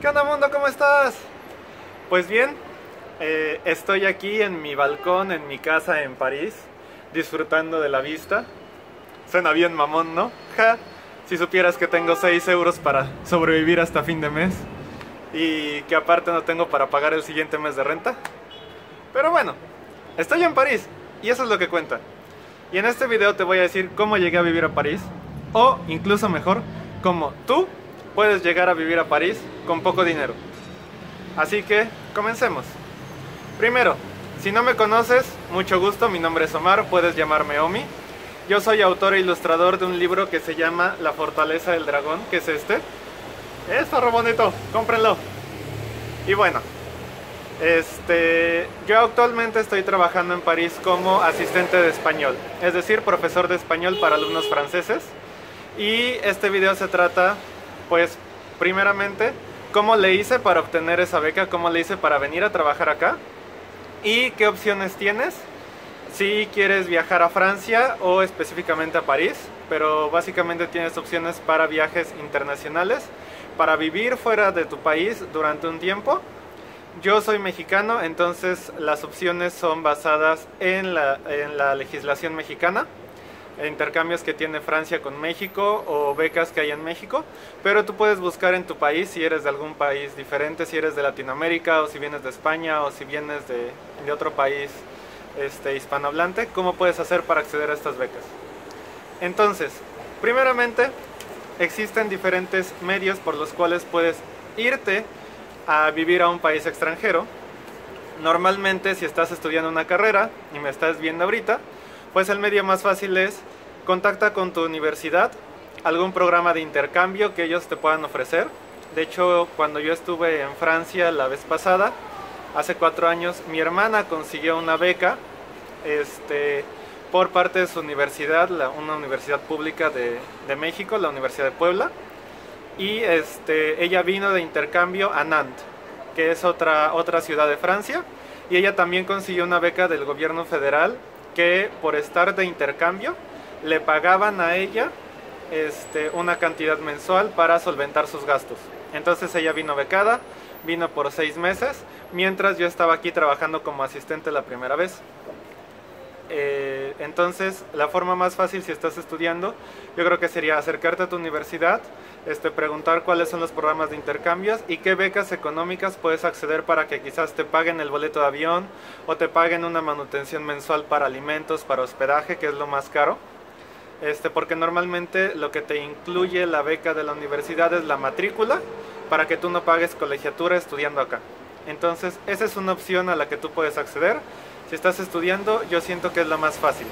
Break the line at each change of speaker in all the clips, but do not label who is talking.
¿Qué onda, mundo? ¿Cómo estás? Pues bien, estoy aquí en mi balcón, en mi casa en París, disfrutando de la vista. Suena bien mamón, ¿no? Ja, si supieras que tengo 6 euros para sobrevivir hasta fin de mes y que aparte no tengo para pagar el siguiente mes de renta. Pero bueno, estoy en París y eso es lo que cuenta. Y en este video te voy a decir cómo llegué a vivir a París, o incluso mejor, cómo tú puedes llegar a vivir a París con poco dinero. Así que, comencemos. Primero, si no me conoces, mucho gusto, mi nombre es Omar, puedes llamarme Omi. Yo soy autor e ilustrador de un libro que se llama La Fortaleza del Dragón, que es este. Está re bonito, cómprenlo. Y bueno, yo actualmente estoy trabajando en París como asistente de español, es decir, profesor de español para alumnos franceses. Y este video se trata, pues, primeramente, cómo le hice para obtener esa beca, cómo le hice para venir a trabajar acá y qué opciones tienes si quieres viajar a Francia o específicamente a París, pero básicamente tienes opciones para viajes internacionales, para vivir fuera de tu país durante un tiempo. Yo soy mexicano, entonces las opciones son basadas en la legislación mexicana, intercambios que tiene Francia con México o becas que hay en México, pero tú puedes buscar en tu país si eres de algún país diferente, si eres de Latinoamérica o si vienes de España o si vienes de otro país hispanohablante, cómo puedes hacer para acceder a estas becas. Entonces, primeramente, existen diferentes medios por los cuales puedes irte a vivir a un país extranjero. Normalmente, si estás estudiando una carrera y me estás viendo ahorita, pues el medio más fácil es contacta con tu universidad, algún programa de intercambio que ellos te puedan ofrecer. De hecho, cuando yo estuve en Francia la vez pasada, hace 4 años, mi hermana consiguió una beca por parte de su universidad, una universidad pública de México, la Universidad de Puebla. Y ella vino de intercambio a Nantes, que es otra ciudad de Francia, y ella también consiguió una beca del gobierno federal que por estar de intercambio le pagaban a ella una cantidad mensual para solventar sus gastos. Entonces ella vino becada, vino por 6 meses, mientras yo estaba aquí trabajando como asistente la primera vez. Entonces la forma más fácil si estás estudiando, yo creo que sería acercarte a tu universidad, preguntar cuáles son los programas de intercambios y qué becas económicas puedes acceder para que quizás te paguen el boleto de avión o te paguen una manutención mensual para alimentos, para hospedaje, que es lo más caro. Porque normalmente lo que te incluye la beca de la universidad es la matrícula para que tú no pagues colegiatura estudiando acá. Entonces esa es una opción a la que tú puedes acceder. Si estás estudiando, yo siento que es la más fácil.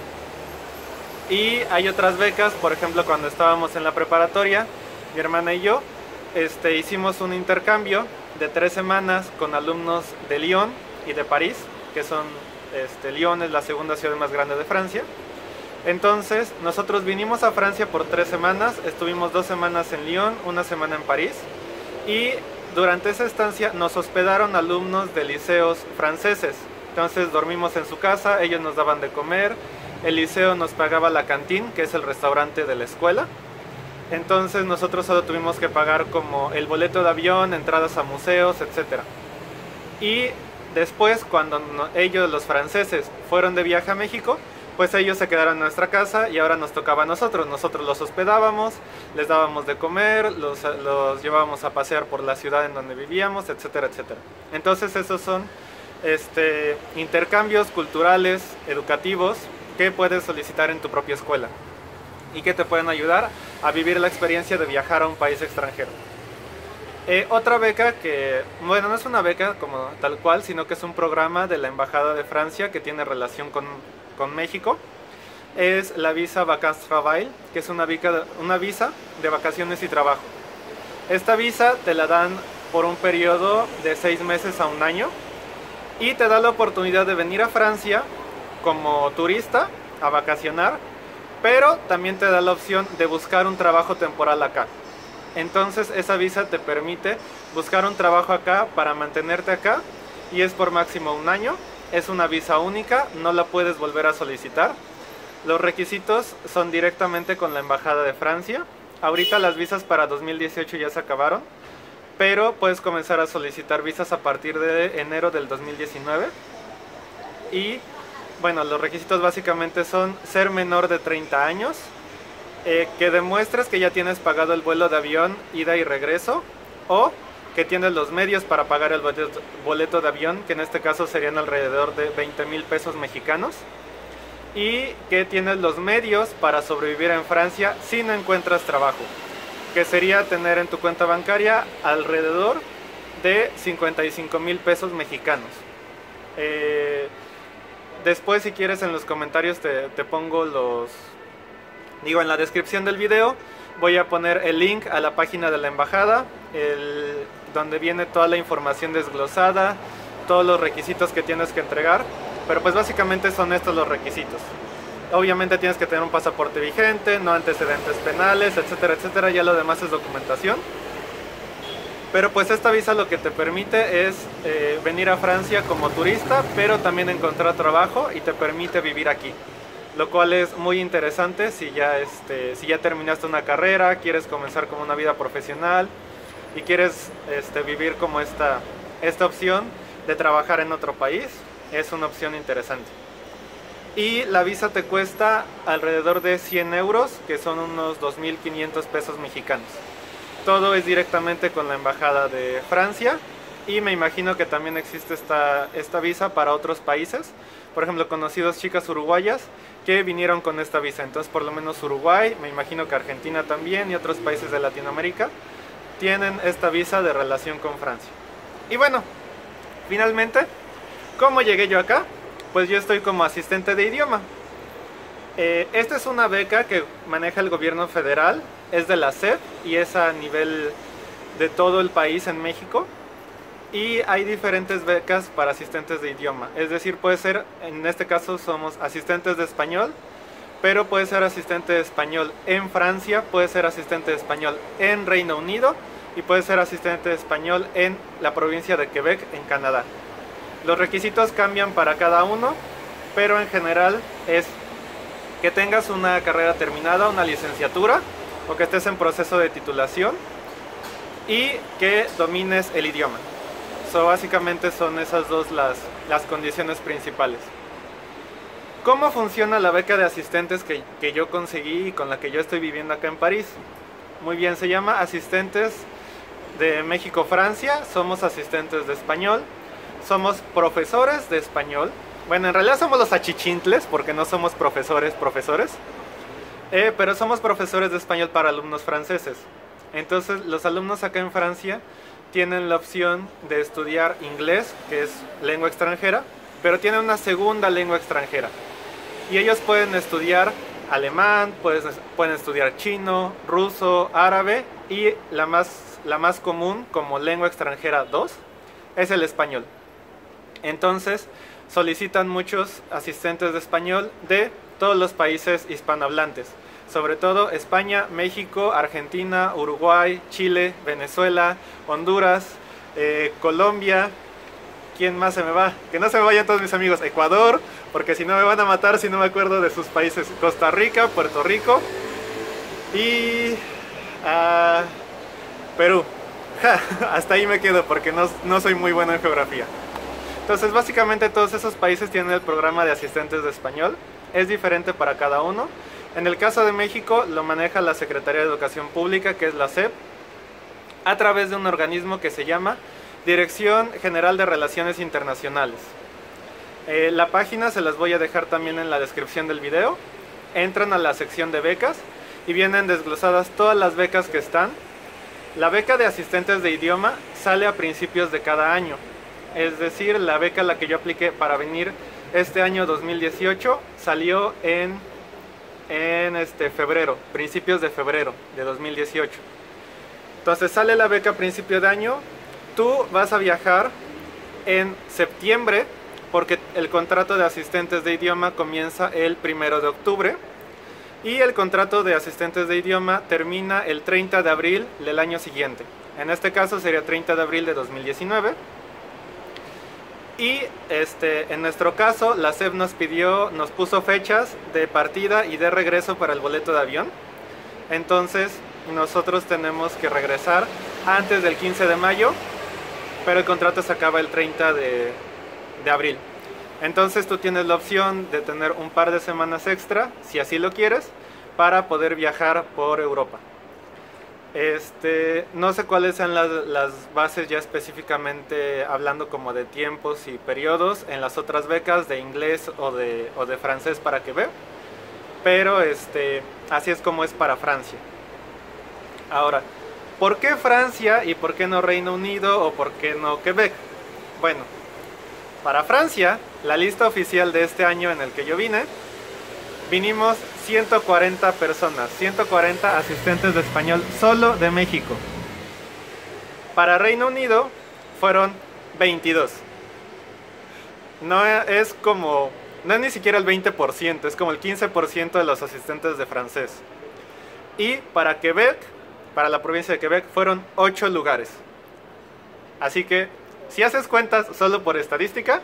Y hay otras becas, por ejemplo, cuando estábamos en la preparatoria, mi hermana y yo hicimos un intercambio de 3 semanas con alumnos de Lyon y de París, que son, Lyon es la segunda ciudad más grande de Francia. Entonces, nosotros vinimos a Francia por 3 semanas, estuvimos 2 semanas en Lyon, 1 semana en París, y durante esa estancia nos hospedaron alumnos de liceos franceses. Entonces dormimos en su casa, ellos nos daban de comer, el liceo nos pagaba la cantina, que es el restaurante de la escuela. Entonces nosotros solo tuvimos que pagar como el boleto de avión, entradas a museos, etc. Y después, cuando ellos, los franceses, fueron de viaje a México, pues ellos se quedaron en nuestra casa y ahora nos tocaba a nosotros. Nosotros los hospedábamos, les dábamos de comer, los llevábamos a pasear por la ciudad en donde vivíamos, etcétera, etcétera. Entonces esos son intercambios culturales, educativos, que puedes solicitar en tu propia escuela y que te pueden ayudar a vivir la experiencia de viajar a un país extranjero. Otra beca que, bueno, no es una beca como tal cual, sino que es un programa de la Embajada de Francia que tiene relación con México, es la visa Vacances Travail, que es una visa de vacaciones y trabajo. Esta visa te la dan por un periodo de 6 meses a 1 año y te da la oportunidad de venir a Francia como turista a vacacionar, pero también te da la opción de buscar un trabajo temporal acá. Entonces esa visa te permite buscar un trabajo acá para mantenerte acá y es por máximo 1 año. Es una visa única, no la puedes volver a solicitar. Los requisitos son directamente con la Embajada de Francia. Ahorita las visas para 2018 ya se acabaron, pero puedes comenzar a solicitar visas a partir de enero del 2019. Y bueno, los requisitos básicamente son ser menor de 30 años, que demuestres que ya tienes pagado el vuelo de avión ida y regreso, o que tienes los medios para pagar el boleto de avión, que en este caso serían alrededor de 20,000 pesos mexicanos, y que tienes los medios para sobrevivir en Francia si no encuentras trabajo, que sería tener en tu cuenta bancaria alrededor de 55,000 pesos mexicanos. Después, si quieres, en los comentarios te pongo en la descripción del video voy a poner el link a la página de la embajada, donde viene toda la información desglosada, todos los requisitos que tienes que entregar, pero pues básicamente son estos los requisitos. Obviamente tienes que tener un pasaporte vigente, no antecedentes penales, etcétera, etcétera, ya lo demás es documentación. Pero pues esta visa lo que te permite es venir a Francia como turista, pero también encontrar trabajo y te permite vivir aquí. Lo cual es muy interesante si ya terminaste una carrera, quieres comenzar como una vida profesional y quieres vivir como esta opción de trabajar en otro país. Es una opción interesante. Y la visa te cuesta alrededor de 100 euros, que son unos 2,500 pesos mexicanos. Todo es directamente con la embajada de Francia, y me imagino que también existe esta visa para otros países. Por ejemplo, conocí dos chicas uruguayas que vinieron con esta visa, entonces por lo menos Uruguay, me imagino que Argentina también y otros países de Latinoamérica tienen esta visa de relación con Francia. Y bueno, finalmente, ¿cómo llegué yo acá? Pues yo estoy como asistente de idioma. Esta es una beca que maneja el gobierno federal, es de la SEP y es a nivel de todo el país en México. Y hay diferentes becas para asistentes de idioma, es decir, puede ser, en este caso somos asistentes de español, pero puede ser asistente de español en Francia, puede ser asistente de español en Reino Unido y puede ser asistente de español en la provincia de Quebec, en Canadá. Los requisitos cambian para cada uno, pero en general es que tengas una carrera terminada, una licenciatura, o que estés en proceso de titulación y que domines el idioma. Básicamente son esas dos las condiciones principales. ¿Cómo funciona la beca de asistentes que yo conseguí y con la que yo estoy viviendo acá en París? Muy bien, se llama Asistentes de México-Francia, somos asistentes de español, somos profesores de español. Bueno, en realidad somos los achichintles porque no somos profesores, pero somos profesores de español para alumnos franceses. Entonces los alumnos acá en Francia tienen la opción de estudiar inglés, que es lengua extranjera, pero tienen una segunda lengua extranjera. Y ellos pueden estudiar alemán, pueden estudiar chino, ruso, árabe, y la más común como lengua extranjera 2 es el español. Entonces solicitan muchos asistentes de español de todos los países hispanohablantes, sobre todo España, México, Argentina, Uruguay, Chile, Venezuela, Honduras, Colombia. ¿Quién más se me va? Que no se me vayan todos mis amigos. Ecuador, porque si no me van a matar si no me acuerdo de sus países. Costa Rica, Puerto Rico y Perú. Hasta ahí me quedo porque no soy muy bueno en geografía. Entonces básicamente todos esos países tienen el programa de asistentes de español. Es diferente para cada uno. En el caso de México lo maneja la Secretaría de Educación Pública, que es la SEP, a través de un organismo que se llama Dirección General de Relaciones Internacionales. La página se las voy a dejar también en la descripción del video. Entran a la sección de becas y vienen desglosadas todas las becas que están. La beca de asistentes de idioma sale a principios de cada año. Es decir, la beca a la que yo apliqué para venir este año 2018 salió en febrero, principios de febrero de 2018. Entonces sale la beca a principio de año. Tú vas a viajar en septiembre porque el contrato de asistentes de idioma comienza el 1 de octubre y el contrato de asistentes de idioma termina el 30 de abril del año siguiente. En este caso sería 30 de abril de 2019. Y en nuestro caso la SEP nos puso fechas de partida y de regreso para el boleto de avión. Entonces nosotros tenemos que regresar antes del 15 de mayo, pero el contrato se acaba el 30 de abril. Entonces tú tienes la opción de tener un par de semanas extra, si así lo quieres, para poder viajar por Europa. No sé cuáles sean las bases ya específicamente hablando como de tiempos y periodos en las otras becas de inglés o de francés para Quebec, pero así es como es para Francia. Ahora, ¿por qué Francia y por qué no Reino Unido o por qué no Quebec? Bueno, para Francia, la lista oficial de este año en el que yo vine, vinimos 140 personas, 140 asistentes de español solo de México. Para Reino Unido fueron 22. No es ni siquiera el 20%, es como el 15% de los asistentes de francés. Y para Quebec, para la provincia de Quebec, fueron 8 lugares. Así que, si haces cuentas solo por estadística,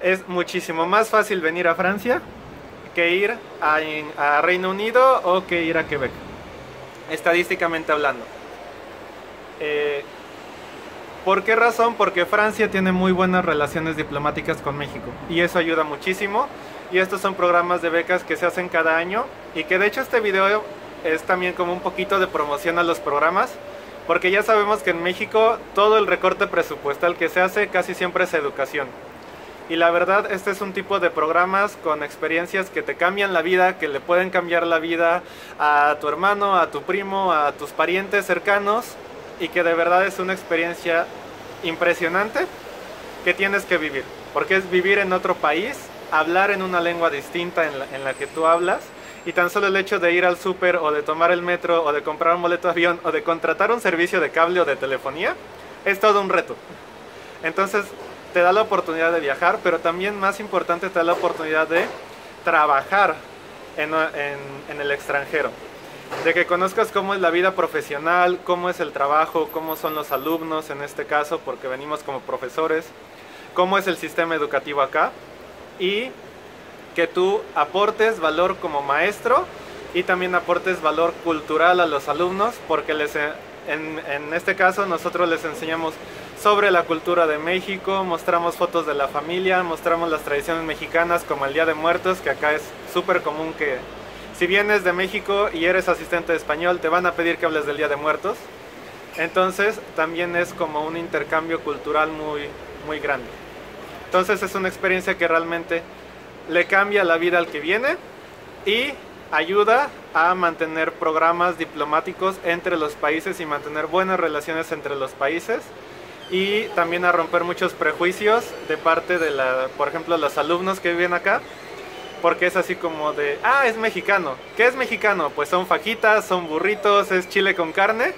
es muchísimo más fácil venir a Francia que ir a Reino Unido o que ir a Quebec, estadísticamente hablando. ¿Por qué razón? Porque Francia tiene muy buenas relaciones diplomáticas con México y eso ayuda muchísimo, y estos son programas de becas que se hacen cada año, y que de hecho este video es también como un poquito de promoción a los programas, porque ya sabemos que en México todo el recorte presupuestal que se hace casi siempre es educación. Y la verdad, este es un tipo de programas con experiencias que te cambian la vida, que le pueden cambiar la vida a tu hermano, a tu primo, a tus parientes cercanos, y que de verdad es una experiencia impresionante que tienes que vivir. Porque es vivir en otro país, hablar en una lengua distinta en la que tú hablas, y tan solo el hecho de ir al súper o de tomar el metro o de comprar un boleto de avión o de contratar un servicio de cable o de telefonía es todo un reto. Entonces te da la oportunidad de viajar, pero también, más importante, te da la oportunidad de trabajar en el extranjero, de que conozcas cómo es la vida profesional, cómo es el trabajo, cómo son los alumnos en este caso, porque venimos como profesores, cómo es el sistema educativo acá, y que tú aportes valor como maestro y también aportes valor cultural a los alumnos, porque en este caso nosotros les enseñamos sobre la cultura de México, mostramos fotos de la familia, mostramos las tradiciones mexicanas como el Día de Muertos, que acá es súper común que si vienes de México y eres asistente de español te van a pedir que hables del Día de Muertos. Entonces también es como un intercambio cultural muy, muy grande. Entonces es una experiencia que realmente le cambia la vida al que viene y ayuda a mantener programas diplomáticos entre los países y mantener buenas relaciones entre los países, y también a romper muchos prejuicios de parte de por ejemplo, los alumnos que viven acá, porque es así como de, es mexicano. ¿Qué es mexicano? Pues son fajitas, son burritos, es chile con carne,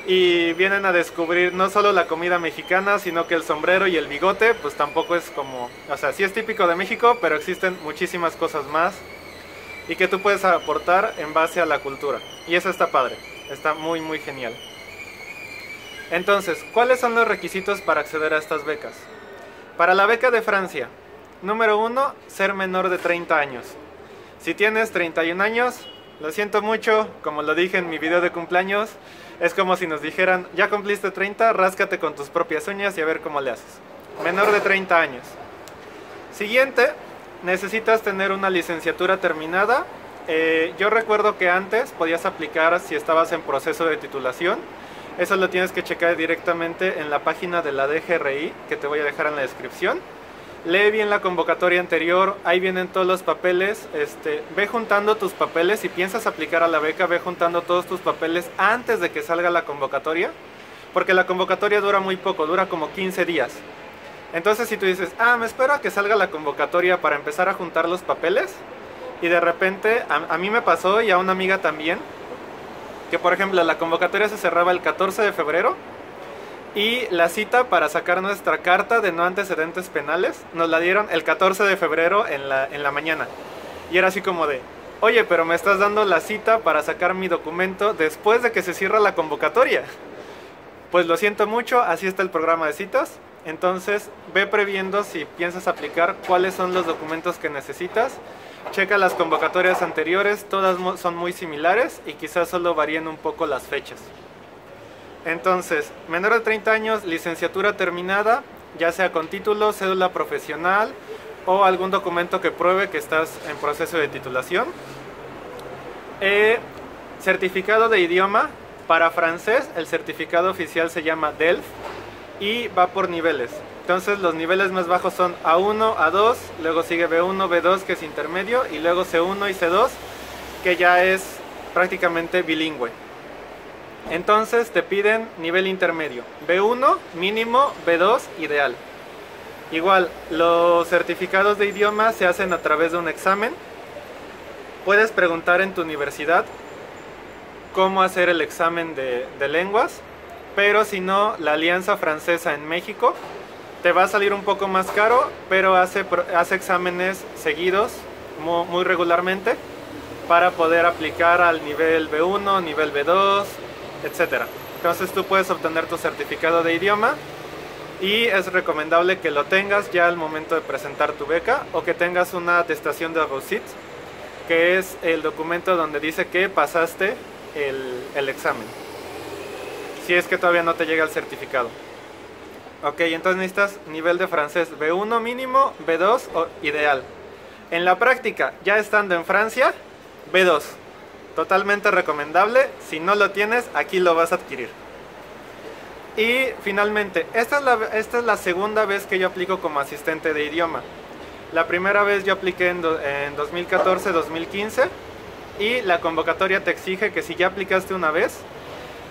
y vienen a descubrir no solo la comida mexicana, sino que el sombrero y el bigote pues tampoco es como, o sea, sí es típico de México, pero existen muchísimas cosas más y que tú puedes aportar en base a la cultura, y eso está padre, está muy muy genial. Entonces, ¿cuáles son los requisitos para acceder a estas becas? Para la beca de Francia, número 1, ser menor de 30 años. Si tienes 31 años, lo siento mucho, como lo dije en mi video de cumpleaños, es como si nos dijeran, ya cumpliste 30, ráscate con tus propias uñas y a ver cómo le haces. Menor de 30 años. Siguiente, necesitas tener una licenciatura terminada. Yo recuerdo que antes podías aplicar si estabas en proceso de titulación. Eso lo tienes que checar directamente en la página de la DGRI, que te voy a dejar en la descripción. Lee bien la convocatoria anterior, ahí vienen todos los papeles. Ve juntando tus papeles. Si piensas aplicar a la beca, ve juntando todos tus papeles antes de que salga la convocatoria, porque la convocatoria dura muy poco, dura como 15 días. Entonces si tú dices, me espero a que salga la convocatoria para empezar a juntar los papeles, y de repente, a mí me pasó y a una amiga también, que por ejemplo la convocatoria se cerraba el 14 de febrero y la cita para sacar nuestra carta de no antecedentes penales nos la dieron el 14 de febrero en la mañana. Y era así como de, oye, pero me estás dando la cita para sacar mi documento después de que se cierra la convocatoria. Pues lo siento mucho, así está el programa de citas. Entonces ve previendo, si piensas aplicar, cuáles son los documentos que necesitas. Checa las convocatorias anteriores, todas son muy similares y quizás solo varíen un poco las fechas. Entonces, menor de 30 años, licenciatura terminada, ya sea con título, cédula profesional o algún documento que pruebe que estás en proceso de titulación. Certificado de idioma, para francés el certificado oficial se llama DELF y va por niveles. Entonces los niveles más bajos son A1, A2, luego sigue B1, B2 que es intermedio y luego C1 y C2 que ya es prácticamente bilingüe. Entonces te piden nivel intermedio, B1 mínimo, B2 ideal. Igual, los certificados de idioma se hacen a través de un examen. Puedes preguntar en tu universidad cómo hacer el examen de lenguas, pero si no, la Alianza Francesa en México te va a salir un poco más caro, pero hace exámenes seguidos, muy regularmente, para poder aplicar al nivel B1, nivel B2, etc. Entonces tú puedes obtener tu certificado de idioma y es recomendable que lo tengas ya al momento de presentar tu beca o que tengas una atestación de réussite, que es el documento donde dice que pasaste el examen, si es que todavía no te llega el certificado. Ok, entonces necesitas nivel de francés B1 mínimo, B2 o ideal. En la práctica, ya estando en Francia, B2. Totalmente recomendable. Si no lo tienes, aquí lo vas a adquirir. Y finalmente, esta es la segunda vez que yo aplico como asistente de idioma. La primera vez yo apliqué en 2014-2015 y la convocatoria te exige que si ya aplicaste una vez,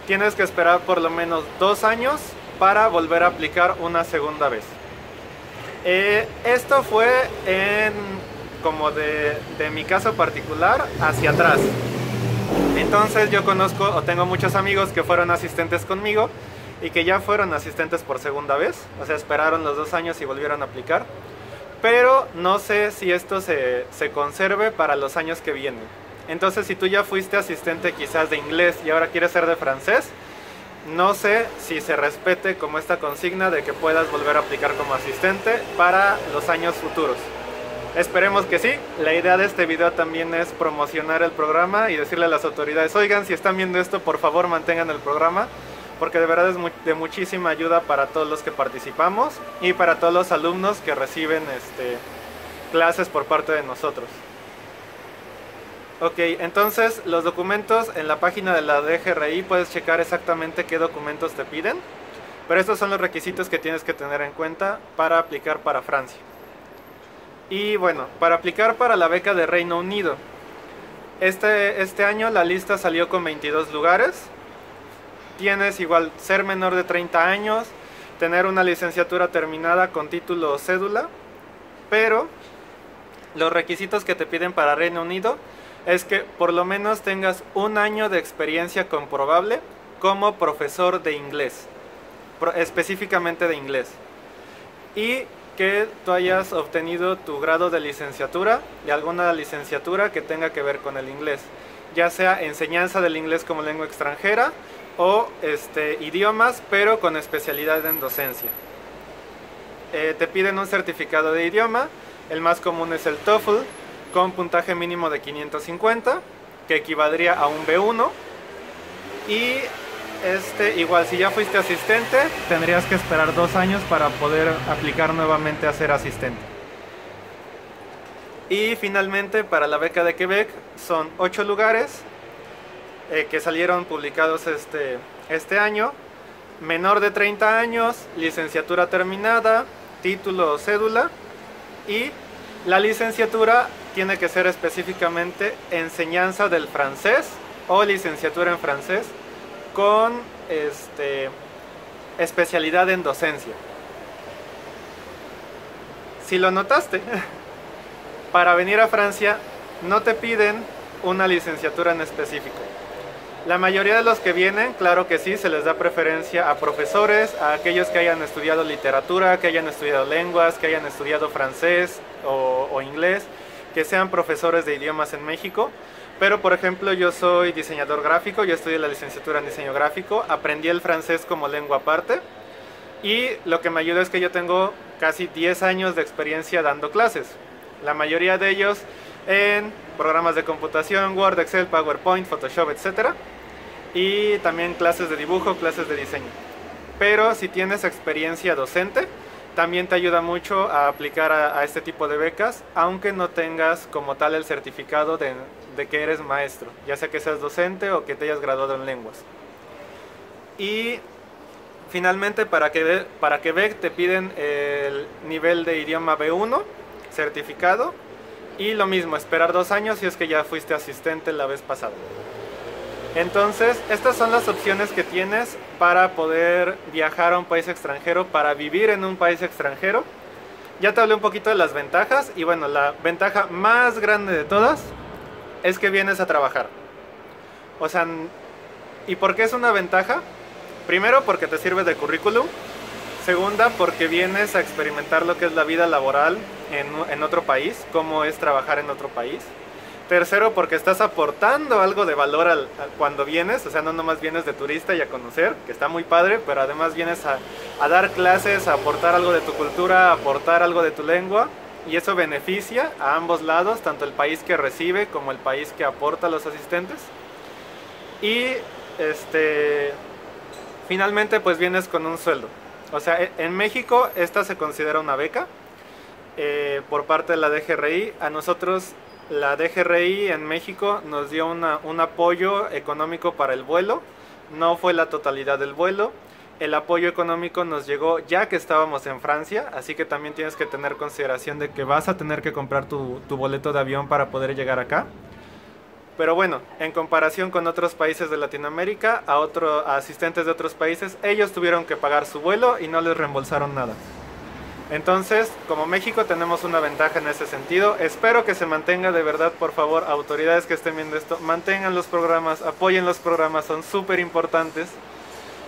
tienes que esperar por lo menos 2 años para volver a aplicar una segunda vez. Esto fue como de mi caso particular hacia atrás. Entonces yo conozco o tengo muchos amigos que fueron asistentes conmigo y que ya fueron asistentes por segunda vez, o sea, esperaron los 2 años y volvieron a aplicar, pero no sé si esto se conserve para los años que vienen. Entonces, si tú ya fuiste asistente quizás de inglés y ahora quieres ser de francés, no sé si se respete como esta consigna de que puedas volver a aplicar como asistente para los años futuros. Esperemos que sí. La idea de este video también es promocionar el programa y decirle a las autoridades: oigan, si están viendo esto, por favor mantengan el programa, porque de verdad es de muchísima ayuda para todos los que participamos y para todos los alumnos que reciben clases por parte de nosotros. Ok, entonces los documentos en la página de la DGRI puedes checar exactamente qué documentos te piden, pero estos son los requisitos que tienes que tener en cuenta para aplicar para Francia. Y bueno, para aplicar para la beca de Reino Unido, este año la lista salió con 22 lugares. Tienes igual ser menor de 30 años, tener una licenciatura terminada con título o cédula, pero los requisitos que te piden para Reino Unido es que por lo menos tengas 1 año de experiencia comprobable como profesor de inglés, específicamente de inglés, y que tú hayas obtenido tu grado de licenciatura de alguna licenciatura que tenga que ver con el inglés, ya sea enseñanza del inglés como lengua extranjera o idiomas, pero con especialidad en docencia. Te piden un certificado de idioma, el más común es el TOEFL, con puntaje mínimo de 550, que equivaldría a un B1. Y igual, si ya fuiste asistente, tendrías que esperar 2 años para poder aplicar nuevamente a ser asistente. Y finalmente, para la beca de Quebec, son 8 lugares que salieron publicados este año. Menor de 30 años, licenciatura terminada, título o cédula, y la licenciatura tiene que ser específicamente enseñanza del francés o licenciatura en francés con especialidad en docencia. Si lo notaste, para venir a Francia no te piden una licenciatura en específico. La mayoría de los que vienen, claro que sí, se les da preferencia a profesores, a aquellos que hayan estudiado literatura, que hayan estudiado lenguas, que hayan estudiado francés o inglés, que sean profesores de idiomas en México. Pero por ejemplo, yo soy diseñador gráfico, yo estudié la licenciatura en diseño gráfico, aprendí el francés como lengua aparte, y lo que me ayuda es que yo tengo casi 10 años de experiencia dando clases, la mayoría de ellos en programas de computación, Word, Excel, PowerPoint, Photoshop, etc. y también clases de dibujo, clases de diseño. Pero si tienes experiencia docente, también te ayuda mucho a aplicar a este tipo de becas, aunque no tengas como tal el certificado de que eres maestro, ya sea que seas docente o que te hayas graduado en lenguas. Y finalmente para Quebec te piden el nivel de idioma B1 certificado, y lo mismo, esperar 2 años si es que ya fuiste asistente la vez pasada. Entonces, estas son las opciones que tienes para poder viajar a un país extranjero, para vivir en un país extranjero. Ya te hablé un poquito de las ventajas, y bueno, la ventaja más grande de todas es que vienes a trabajar. O sea, ¿y por qué es una ventaja? Primero, porque te sirve de currículum. Segunda, porque vienes a experimentar lo que es la vida laboral en otro país, cómo es trabajar en otro país. Tercero, porque estás aportando algo de valor cuando vienes, o sea, no nomás vienes de turista y a conocer, que está muy padre, pero además vienes a dar clases, a aportar algo de tu cultura, a aportar algo de tu lengua, y eso beneficia a ambos lados, tanto el país que recibe como el país que aporta a los asistentes. Y finalmente pues vienes con un sueldo. O sea, en México esta se considera una beca por parte de la DGRI. A nosotros la DGRI en México nos dio un apoyo económico para el vuelo. No fue la totalidad del vuelo. El apoyo económico nos llegó ya que estábamos en Francia, así que también tienes que tener consideración de que vas a tener que comprar tu boleto de avión para poder llegar acá. Pero bueno, en comparación con otros países de Latinoamérica, a asistentes de otros países, ellos tuvieron que pagar su vuelo y no les reembolsaron nada. Entonces, como México tenemos una ventaja en ese sentido. Espero que se mantenga, de verdad, por favor, autoridades que estén viendo esto, mantengan los programas, apoyen los programas, son súper importantes.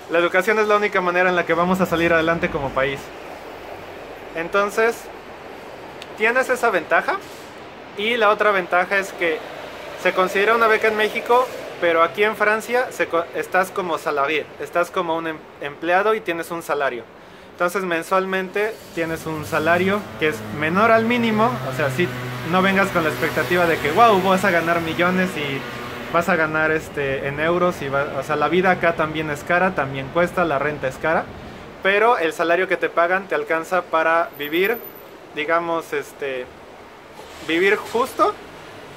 La educación es la única manera en la que vamos a salir adelante como país. Entonces, tienes esa ventaja. Y la otra ventaja es que se considera una beca en México, pero aquí en Francia estás como salarié, estás como un empleado y tienes un salario. Entonces mensualmente tienes un salario que es menor al mínimo, o sea, si no vengas con la expectativa de que wow, vas a ganar millones y vas a ganar en euros, o sea, la vida acá también es cara, también cuesta, la renta es cara, pero el salario que te pagan te alcanza para vivir, digamos, vivir justo.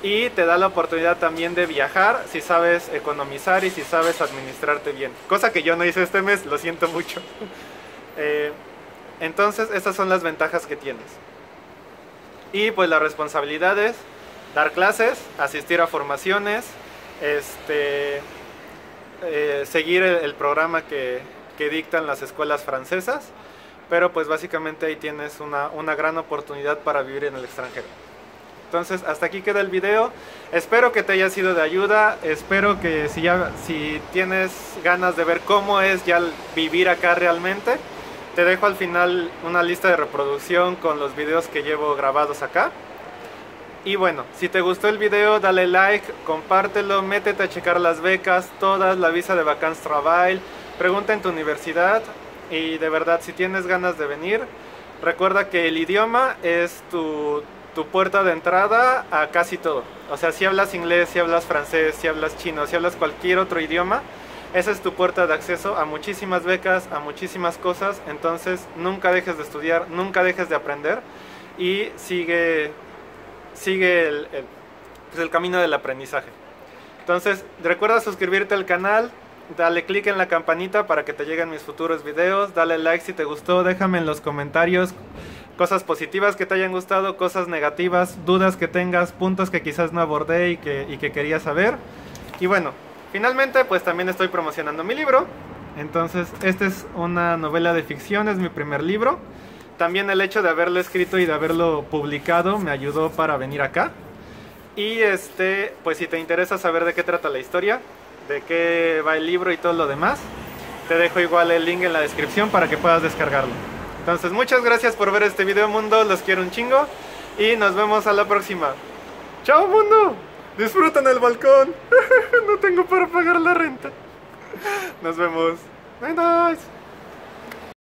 Y te da la oportunidad también de viajar si sabes economizar y si sabes administrarte bien. Cosa que yo no hice este mes, lo siento mucho. Entonces, estas son las ventajas que tienes. Y pues la responsabilidad es dar clases, asistir a formaciones, seguir el programa que dictan las escuelas francesas. Pero pues básicamente ahí tienes una gran oportunidad para vivir en el extranjero. Entonces, hasta aquí queda el video. Espero que te haya sido de ayuda. Espero que si tienes ganas de ver cómo es ya vivir acá realmente, te dejo al final una lista de reproducción con los videos que llevo grabados acá. Y bueno, si te gustó el video, dale like, compártelo, métete a checar las becas, todas, la visa de Vacances Travail, pregunta en tu universidad. Y de verdad, si tienes ganas de venir, recuerda que el idioma es tu puerta de entrada a casi todo. O sea, si hablas inglés, si hablas francés, si hablas chino, si hablas cualquier otro idioma, esa es tu puerta de acceso a muchísimas becas, a muchísimas cosas. Entonces, nunca dejes de estudiar, nunca dejes de aprender y sigue el camino del aprendizaje. Entonces, recuerda suscribirte al canal, dale click en la campanita para que te lleguen mis futuros videos, dale like si te gustó, déjame en los comentarios cosas positivas que te hayan gustado, cosas negativas, dudas que tengas, puntos que quizás no abordé y que querías saber. Y bueno, finalmente pues también estoy promocionando mi libro. Entonces, esta es una novela de ficción, es mi primer libro. También el hecho de haberlo escrito y de haberlo publicado me ayudó para venir acá. Y pues si te interesa saber de qué trata la historia, de qué va el libro y todo lo demás, te dejo igual el link en la descripción para que puedas descargarlo. Entonces, muchas gracias por ver este video, mundo, los quiero un chingo y nos vemos a la próxima. ¡Chao, mundo! ¡Disfrutan el balcón! No tengo para pagar la renta. Nos vemos. Bye, bye.